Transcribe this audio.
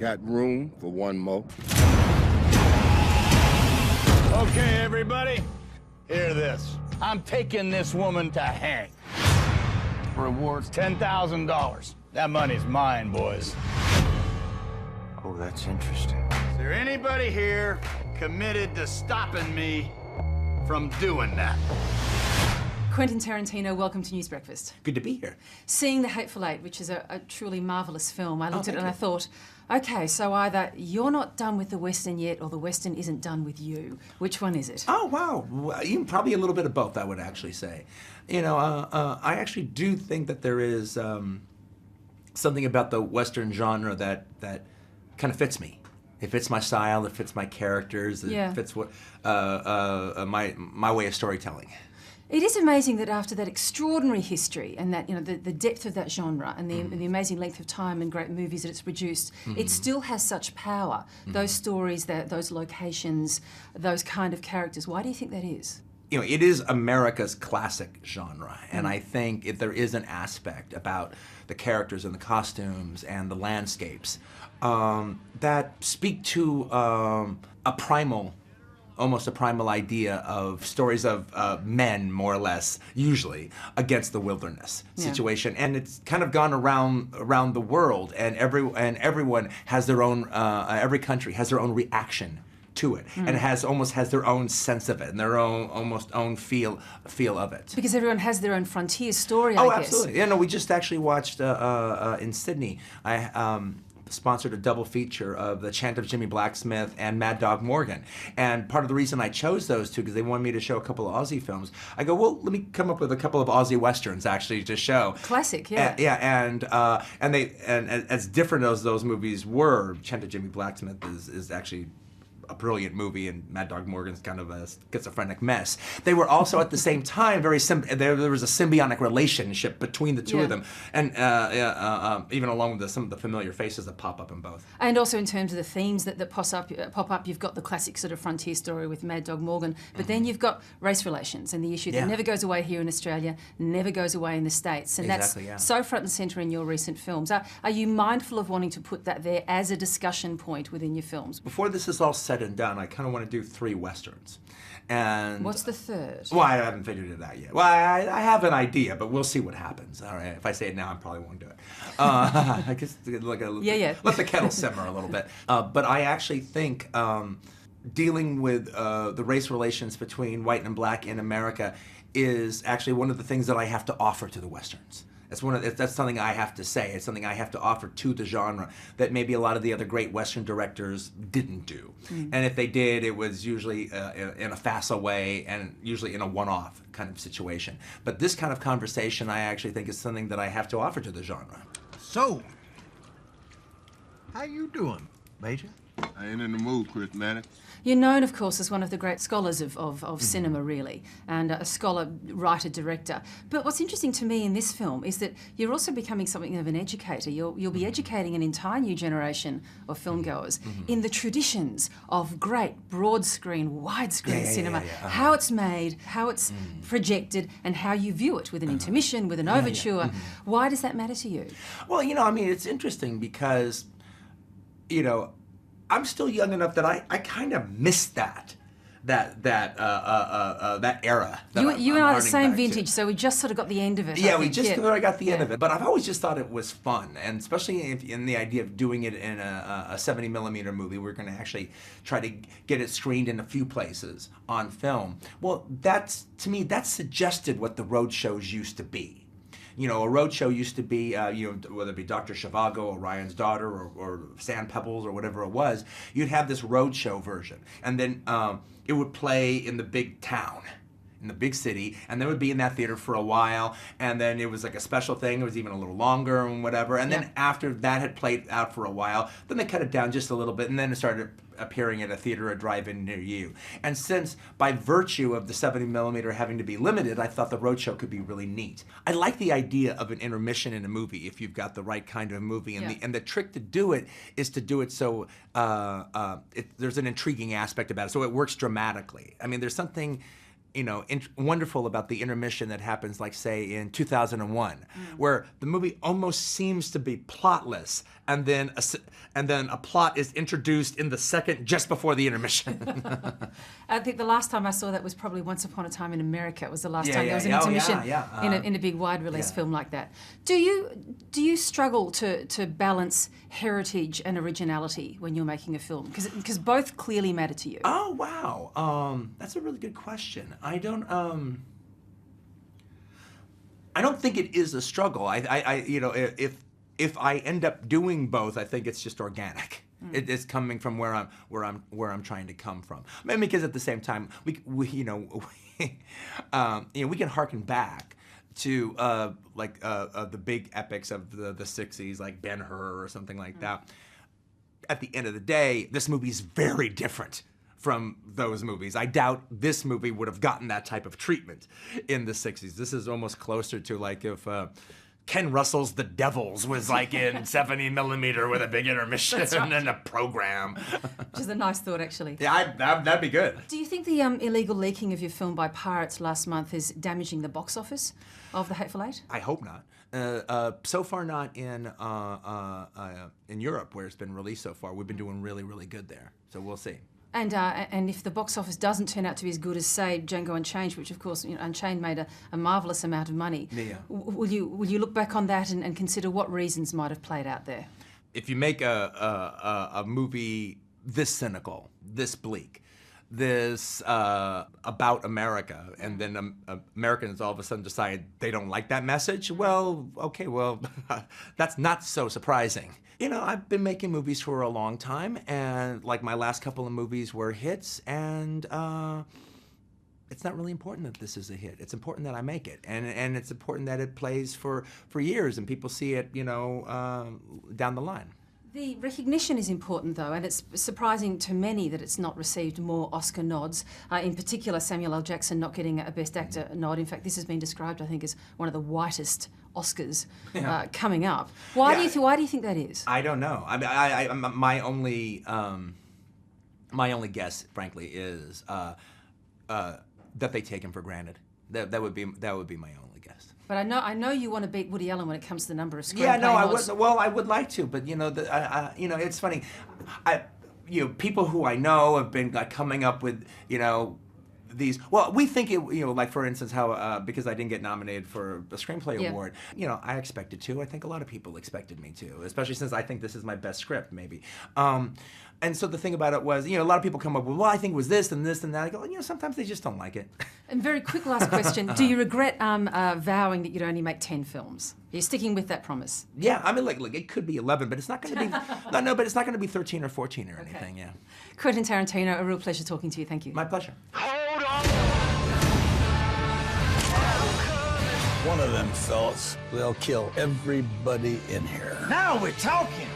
Got room for one more? Okay, everybody, hear this. I'm taking this woman to hang. Reward's $10,000. That money's mine, boys. Oh, that's interesting. Is there anybody here committed to stopping me from doing that? Quentin Tarantino, welcome to News Breakfast. Good to be here. Seeing The Hateful Eight, which is a truly marvellous film, I looked at it and I you. thought, okay, so either you're not done with the Western yet or the Western isn't done with you. Which one is it? Oh, wow. Well, even probably a little bit of both, I would actually say. You know, I actually do think that there is something about the Western genre that kind of fits me. It fits my style, it fits my characters, it fits what my way of storytelling. It is amazing that after that extraordinary history and that, you know, the depth of that genre and the amazing length of time and great movies that it's produced, it still has such power. Those stories, those locations, those kind of characters. Why do you think that is? You know, it is America's classic genre, and I think if there is an aspect about the characters and the costumes and the landscapes that speak to almost a primal idea of stories of men, more or less, usually, against the wilderness situation. And it's kind of gone around the world, and everyone has their own, every country has their own reaction to it, and almost has their own sense of it, and their own feel of it. Because everyone has their own frontier story, I guess. Absolutely. Yeah, no, we just actually watched in Sydney, I sponsored a double feature of The Chant of Jimmy Blacksmith and Mad Dog Morgan. And part of the reason I chose those two, because they wanted me to show a couple of Aussie films, I go, well, let me come up with a couple of Aussie Westerns, actually, to show. Classic, yeah. And as different as those movies were, Chant of Jimmy Blacksmith is actually a brilliant movie, and Mad Dog Morgan's kind of a schizophrenic mess. They were also at the same time very there was a symbiotic relationship between the two of them, and even along with some of the familiar faces that pop up in both. And also in terms of the themes that pop up, you've got the classic sort of frontier story with Mad Dog Morgan, but then you've got race relations and the issue that never goes away here in Australia, never goes away in the States, and that's so front and centre in your recent films. Are you mindful of wanting to put that there as a discussion point within your films? Before this is all said and done, I kind of want to do 3 Westerns. And what's the third? Well, I haven't figured it out yet. Well, I have an idea, but we'll see what happens. All right, if I say it now, I probably won't do it. I guess let the kettle simmer a little bit. But I actually think dealing with the race relations between white and black in America is actually one of the things that I have to offer to the Westerns. That's something I have to say. It's something I have to offer to the genre that maybe a lot of the other great Western directors didn't do. And if they did, it was usually in a facile way and usually in a one-off kind of situation. But this kind of conversation, I actually think, is something that I have to offer to the genre. So, how you doing, Major? I ain't in the mood, Chris Mannix. You're known, of course, as one of the great scholars of cinema, really, and a scholar, writer, director. But what's interesting to me in this film is that you're also becoming something of an educator. You'll be educating an entire new generation of filmgoers in the traditions of great broad screen, widescreen cinema, how it's made, how it's projected, and how you view it with an intermission, with an overture. Why does that matter to you? Well, you know, I mean, it's interesting because, you know, I'm still young enough that I kind of missed that era. You and I are the same vintage, so we just sort of got the end of it. Yeah, we just got the end of it. But I've always just thought it was fun, and especially in the idea of doing it in a 70mm movie, we're going to actually try to get it screened in a few places on film. Well, to me, that suggested what the road shows used to be. You know, a roadshow used to be, whether it be Dr. Zhivago, Orion's Daughter, or Sand Pebbles, or whatever it was, you'd have this roadshow version. And then it would play in the big town, in the big city, and then it would be in that theater for a while, and then it was like a special thing, it was even a little longer and whatever, and then after that had played out for a while, then they cut it down just a little bit, and then it started appearing at a theater or drive-in near you. And since, by virtue of the 70mm having to be limited, I thought the roadshow could be really neat. I like the idea of an intermission in a movie if you've got the right kind of movie, and the trick to do it is to do it so there's an intriguing aspect about it, so it works dramatically. I mean, there's something wonderful about the intermission that happens, like say in 2001, where the movie almost seems to be plotless, and then a plot is introduced in the second just before the intermission. I think the last time I saw that was probably Once Upon a Time in America. It was the last time there was an Oh, intermission yeah. in a big wide release Yeah. film like that. Do you struggle to balance heritage and originality when you're making a film? Because both clearly matter to you. Oh wow, that's a really good question. I don't think it is a struggle. If I end up doing both, I think it's just organic. It's coming from where I'm trying to come from. Maybe because at the same time we can harken back to the big epics of the 60s, like Ben-Hur or something like that. At the end of the day, this movie's very different from those movies. I doubt this movie would have gotten that type of treatment in the 60s. This is almost closer to like if Ken Russell's The Devils was like in 70 millimeter with a big intermission and a program. Which is a nice thought, actually. Yeah, that'd be good. Do you think the illegal leaking of your film by pirates last month is damaging the box office of The Hateful Eight? I hope not. So far, not in Europe, where it's been released so far. We've been doing really, really good there. So we'll see. And if the box office doesn't turn out to be as good as, say, Django Unchained, which of course Unchained made a marvellous amount of money, will you look back on that and consider what reasons might have played out there? If you make a movie this cynical, this bleak, this about America, and then Americans all of a sudden decide they don't like that message, well, okay, well, that's not so surprising. I've been making movies for a long time, and like my last couple of movies were hits, and it's not really important that this is a hit. It's important that I make it, and it's important that it plays for years and people see it, down the line. The recognition is important, though, and it's surprising to many that it's not received more Oscar nods. In particular, Samuel L. Jackson not getting a Best Actor nod. In fact, this has been described, I think, as one of the whitest Oscars coming up. Why do you think that is? I don't know. I mean, my only guess, frankly, is that they take him for granted. That would be my only guess. But I know you want to beat Woody Allen when it comes to the number of screenplay Yeah, no, nods. I would like to, but it's funny. People who I know have been coming up with these. Well, we think it. Like for instance, how because I didn't get nominated for a screenplay award. I expected to. I think a lot of people expected me to, especially since I think this is my best script, maybe. And so the thing about it was, a lot of people come up with, well, I think it was this and this and that. I go, sometimes they just don't like it. And very quick last question: do you regret vowing that you'd only make 10 films? Are you sticking with that promise? Yeah, I mean, look, it could be 11, but it's not going to be but it's not going to 13 or 14 or anything. Yeah. Quentin Tarantino, a real pleasure talking to you. Thank you. My pleasure. Hold on! One of them fellas, they'll kill everybody in here. Now we're talking.